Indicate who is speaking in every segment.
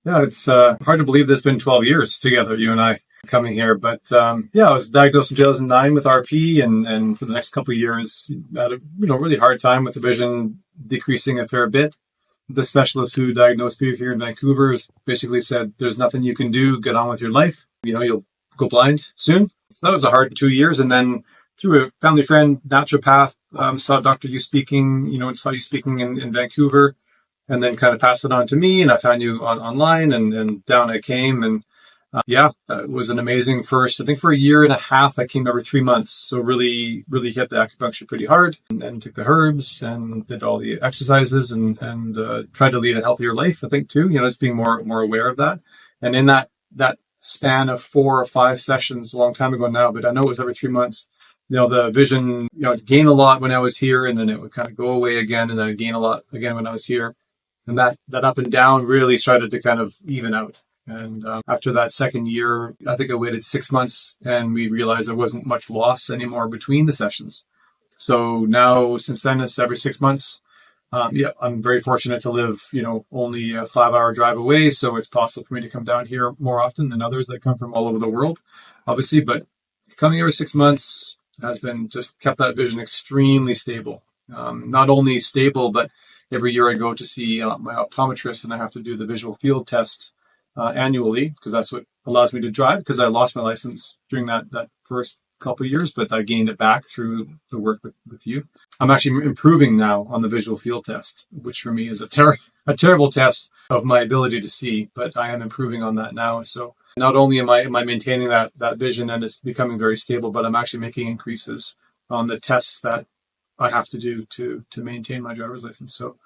Speaker 1: Yeah, it's hard to believe it's been 12 years together, you and I coming here. But yeah, I was diagnosed in 2009 with RP, and for the next couple of years, had a really hard time with the vision decreasing a fair bit. The specialist who diagnosed me here in Vancouver basically said, "There's nothing you can do. Get on with your life. You'll go blind soon." So that was a hard 2 years, and then through a family friend, naturopath, saw Dr. Yu speaking. Saw you speaking in Vancouver. And then kind of passed it on to me, and I found you online, and down I came. And it was an amazing first. I think for a year and a half, I came every 3 months. So really, really hit the acupuncture pretty hard, and then took the herbs and did all the exercises and tried to lead a healthier life, I think, too. Just being more aware of that. And in that span of 4 or 5 sessions, a long time ago now, but I know it was every 3 months, the vision, it'd gain a lot when I was here, and then it would kind of go away again, and then it'd gain a lot again when I was here. And that up and down really started to kind of even out. And after that second year, I think I waited 6 months, and we realized there wasn't much loss anymore between the sessions. So now, since then, it's every 6 months. I'm very fortunate to live, only a 5-hour drive away. So it's possible for me to come down here more often than others that come from all over the world, obviously. But coming every 6 months has been just kept that vision extremely stable. Not only stable, but every year I go to see my optometrist, and I have to do the visual field test annually, because that's what allows me to drive, because I lost my license during that first couple of years, but I gained it back through the work with you. I'm actually improving now on the visual field test, which for me is a terrible test of my ability to see, but I am improving on that now. So not only am I maintaining that vision, and it's becoming very stable, but I'm actually making increases on the tests that I have to do to maintain my driver's license. So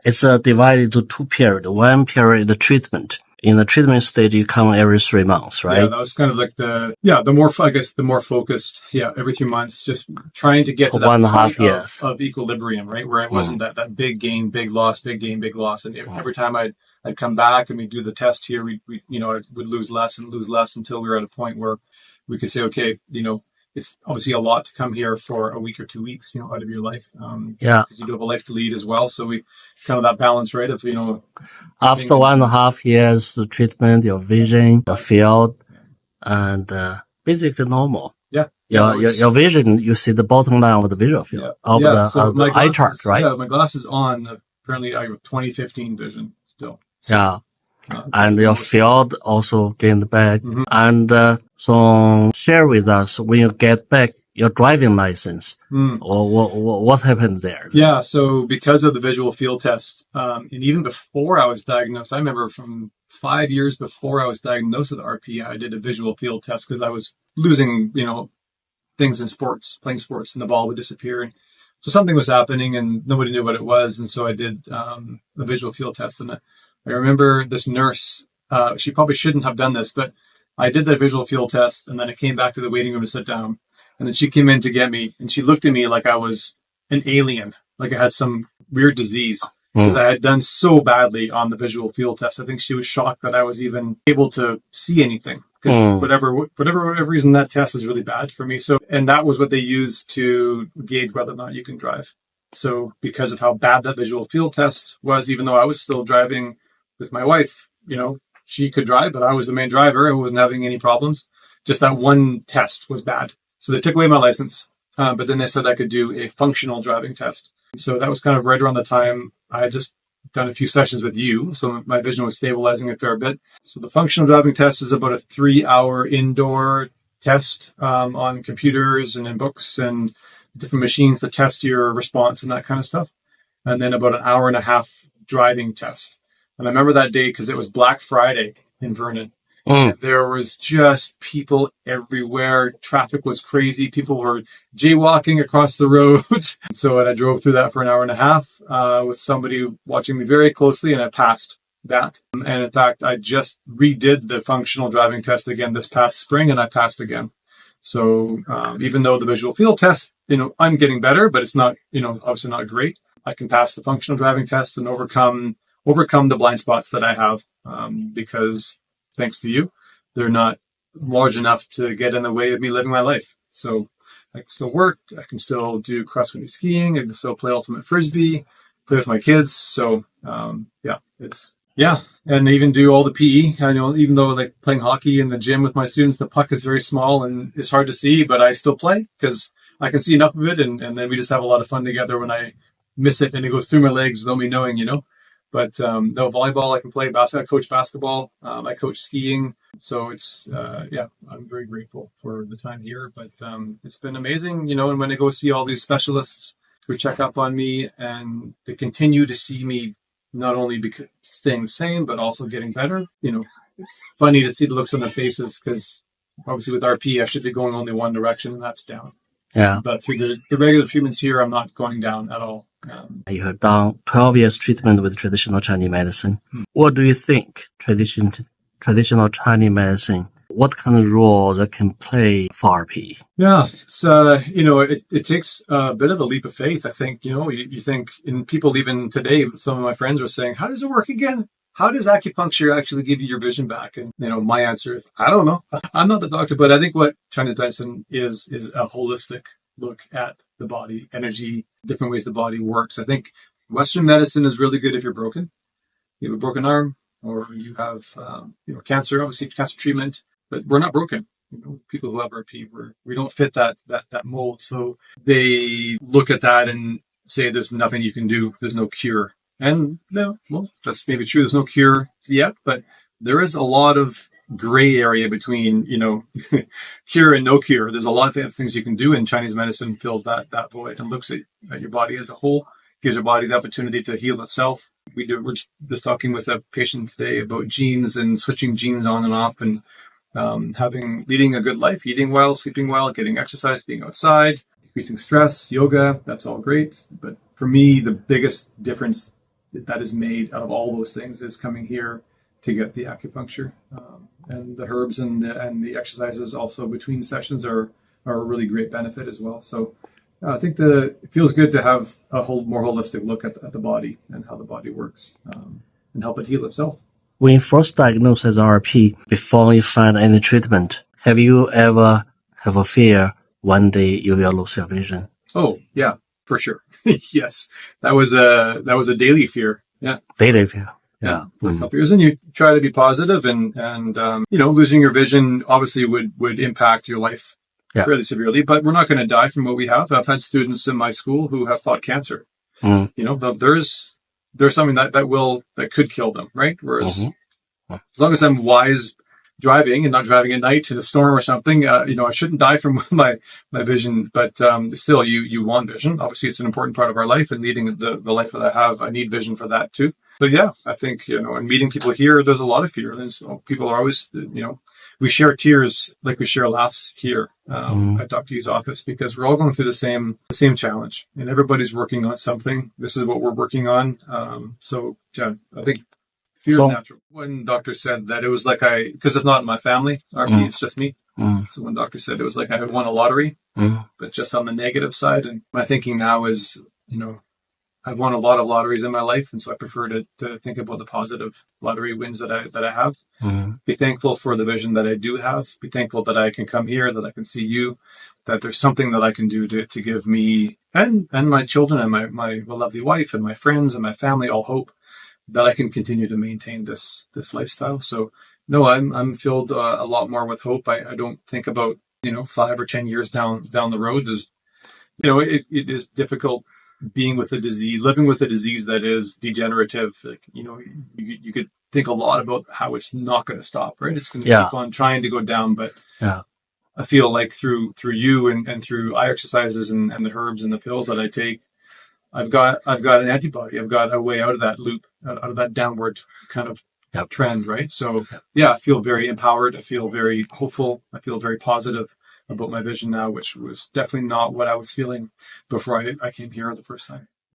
Speaker 2: it's divided into 2 periods. One period, the treatment. In the treatment stage, you come every 3 months, right?
Speaker 1: Yeah, that was kind of like the more focused. Yeah, every 3 months, just trying to get to that
Speaker 2: 1.5 years
Speaker 1: of equilibrium, right? Where it wasn't that big gain, big loss, big gain, big loss. And every time I'd come back and we'd do the test here, we I would lose less and lose less until we were at a point where we could say, okay, it's obviously a lot to come here for a week or 2 weeks, out of your life. Because you do have a life to lead as well. So we kind of that balance, right? Of,
Speaker 2: after 1.5 years of treatment, your vision, your field, and basically normal.
Speaker 1: Yeah.
Speaker 2: Your vision, you see the bottom line of the visual field of the eye chart, right?
Speaker 1: Yeah, my glasses on. Apparently, I have 2015 vision still. So,
Speaker 2: yeah. And your field also gained back. Mm-hmm. And so share with us when you get back your driving license, or what happened there?
Speaker 1: Yeah, so because of the visual field test, and even before I was diagnosed, I remember from 5 years before I was diagnosed with RP, I did a visual field test because I was losing, things in sports, playing sports, and the ball would disappear. And so something was happening, and nobody knew what it was. And so I did the visual field test, and I remember this nurse, she probably shouldn't have done this, but I did that visual field test, and then I came back to the waiting room to sit down. And then she came in to get me, and she looked at me like I was an alien, like I had some weird disease, because I had done so badly on the visual field test. I think she was shocked that I was even able to see anything, because whatever reason, that test is really bad for me. So, and that was what they used to gauge whether or not you can drive. So because of how bad that visual field test was, even though I was still driving with my wife, she could drive, but I was the main driver. I wasn't having any problems. Just that one test was bad. So they took away my license, but then they said I could do a functional driving test. So that was kind of right around the time I had just done a few sessions with you. So my vision was stabilizing a fair bit. So the functional driving test is about a 3-hour indoor test on computers and in books and different machines to test your response and that kind of stuff. And then about an 1.5 hour driving test. And I remember that day because it was Black Friday in Vernon. There was just people everywhere. Traffic was crazy. People were jaywalking across the roads. So I drove through that for an 1.5 hours with somebody watching me very closely, and I passed that. And in fact, I just redid the functional driving test again this past spring, and I passed again. So even though the visual field test, I'm getting better, but it's not, obviously not great. I can pass the functional driving test and overcome the blind spots that I have because thanks to you, they're not large enough to get in the way of me living my life. So I can still work. I can still do cross-country skiing. I can still play ultimate frisbee, play with my kids. So, Yeah. And I even do all the PE. I know, even though like playing hockey in the gym with my students, the puck is very small and it's hard to see, but I still play because I can see enough of it. And then we just have a lot of fun together when I miss it and it goes through my legs without me knowing, But no, volleyball, I can play basketball. I coach basketball. I coach skiing. So it's, I'm very grateful for the time here. But it's been amazing, and when I go see all these specialists who check up on me and they continue to see me not only staying the same, but also getting better. It's funny to see the looks on their faces because obviously with RP, I should be going only one direction and that's down.
Speaker 2: Yeah.
Speaker 1: But through the regular treatments here, I'm not going down at all.
Speaker 2: You have done 12 years treatment with traditional Chinese medicine. What do you think traditional Chinese medicine, what kind of role that can play for RP?
Speaker 1: Yeah, it's, it takes a bit of a leap of faith. I think, you think, and people even today, some of my friends are saying, how does it work again? How does acupuncture actually give you your vision back? And, my answer is, I don't know. I'm not the doctor, but I think what Chinese medicine is a holistic look at the body, energy, different ways the body works. I think Western medicine is really good if you're broken. You have a broken arm or you have, cancer, obviously cancer treatment, but we're not broken. People who have RP, we don't fit that mold. So they look at that and say, there's nothing you can do. There's no cure. And no, well, that's maybe true. There's no cure yet, but there is a lot of gray area between, cure and no cure. There's a lot of things you can do, and Chinese medicine fills that void and looks at your body as a whole, gives your body the opportunity to heal itself. We're just talking with a patient today about genes and switching genes on and off and leading a good life, eating well, sleeping well, getting exercise, being outside, decreasing stress, yoga. That's all great. But for me, the biggest difference that is made out of all those things is coming here to get the acupuncture, and the herbs and the exercises also between sessions are a really great benefit as well. So I think it feels good to have a more holistic look at the body and how the body works, and help it heal itself.
Speaker 2: When you first diagnosed as RP, before you find any treatment, have you ever have a fear one day you will lose your vision?
Speaker 1: Oh, yeah, for sure. Yes. That was a daily fear. Yeah.
Speaker 2: Daily fear.
Speaker 1: Yeah. For a couple years. And you try to be positive and losing your vision obviously would impact your life fairly severely, but we're not going to die from what we have. I've had students in my school who have fought cancer. There's something that could kill them, right? Whereas as long as I'm wise driving and not driving at night in a storm or something, I shouldn't die from my vision, but still you want vision. Obviously it's an important part of our life, and leading the life that I have, I need vision for that too. So yeah, I think, and meeting people here, there's a lot of fear. And so people are always, we share tears like we share laughs here at Dr. Yu's office, because we're all going through the same challenge, and everybody's working on something. This is what we're working on. So yeah, I think fear is natural. When doctor said that, it was like because it's not in my family, RP, it's just me. So when doctor said it was like I had won a lottery, but just on the negative side. And my thinking now is, I've won a lot of lotteries in my life, and so I prefer to think about the positive lottery wins that I have. Be thankful for the vision that I do have. Be thankful that I can come here, that I can see you, that there's something that I can do to give me and my children and my lovely wife and my friends and my family all hope that I can continue to maintain this lifestyle. So no, I'm filled a lot more with hope. I don't think about 5 or 10 years down the road. There's it is difficult being with a disease, living with a disease that is degenerative. Like, you could think a lot about how it's not going to stop, right? It's going to keep on trying to go down. But I feel like through you and through eye exercises and the herbs and the pills that I take, I've got an antibody. I've got a way out of that loop, out of that downward kind of trend, right? So I feel very empowered. I feel very hopeful. I feel very positive about my vision now, which was definitely not what I was feeling before I came here the first time.